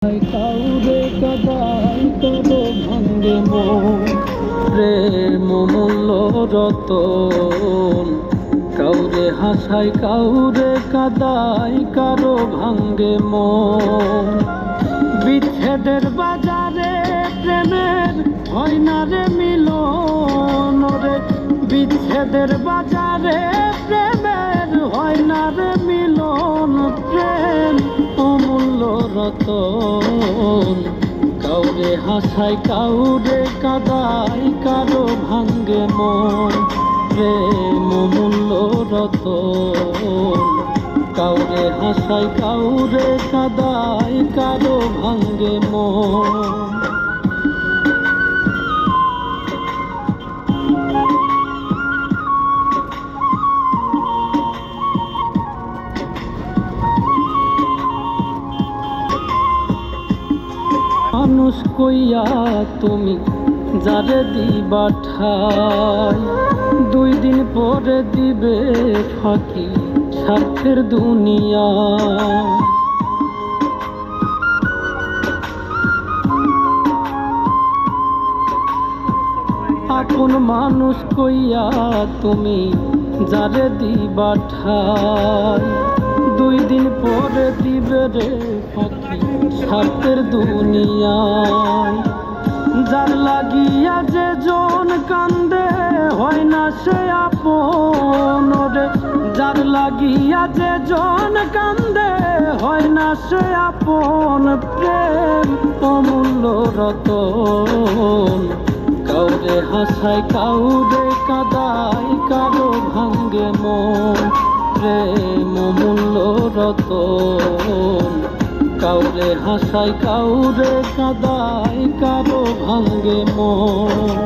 কাউরে কাদাই কারো ভাঙ্গে মন, প্রেম মূল্য রতন। কাউরে হাসাই কাউরে কাদাই কারো ভাঙ্গে মন। বিচ্ছেদের বাজারে প্রেমের হয় না রে মিলন রে। বিচ্ছেদের বাজারে প্রেমের হয় না রে মিলন। প্রেম অমূল্য রতন। কাউরে হাসাই কাউরে কাদাই কারো ভাঙ্গে মন, প্রেম অমূল্য রতন। কাউরে হাসাই কাউরে কাদাই কারো ভাঙ্গে মন। মানুষ কইয়া তুমি যারে দিবা ঠাই, 2 দিন পরে দিবে ফাঁকি স্বার্থের দুনিয়া। আপন মানুষ কইয়া তুমি যারে দিবা ঠাই, 2 দিন পরে দিবে রে ফাঁকি স্বার্থের দুনিয়ায়। যার লাগিয়া যে জন কান্দে হয় না সে আপন রে। যার লাগিয়া যে জন কান্দে হয় না সে আপন। প্রেম অমূল্য রতন। কাউরে হাসাই কাউরে কাদাই কারো ভাঙ্গে মন, প্রেম অমূল্য রতন। কাউরে হাসাই কাউরে কাদাই কারো ভাঙ্গে মন।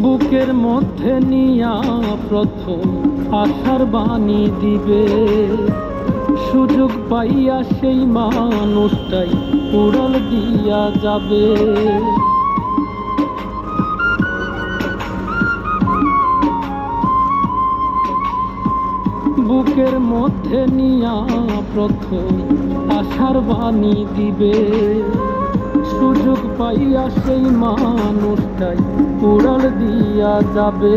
বুকের মধ্যে নিয়া প্রথম আশার বাণী দিবে, সুযোগ পাইয়া সেই মানুষটাই উড়াল দিয়া যাবে। বুকের মধ্যে নিয়া প্রথম আশার বাণী দিবে, সুযোগ পাইয়া সেই মানুষটাই উড়াল দিয়া যাবে।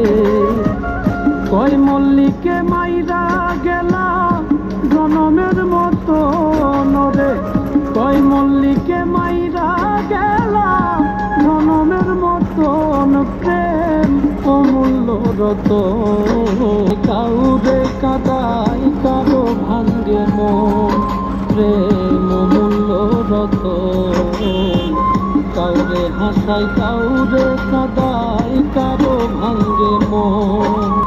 কয় মল্লিকে মাইরা গেলা জনমের মতো রে। কয় মল্লিকে মাইরা গেলা জনমের মতন। প্রেম অমূল্য রতন। কাউরে কাদাই কারো ভাঙ্গে মন, প্রেম অমূল্য রতন। কাউরে হাসাই কাউরে কাদাই কারো ভাঙ্গে মন।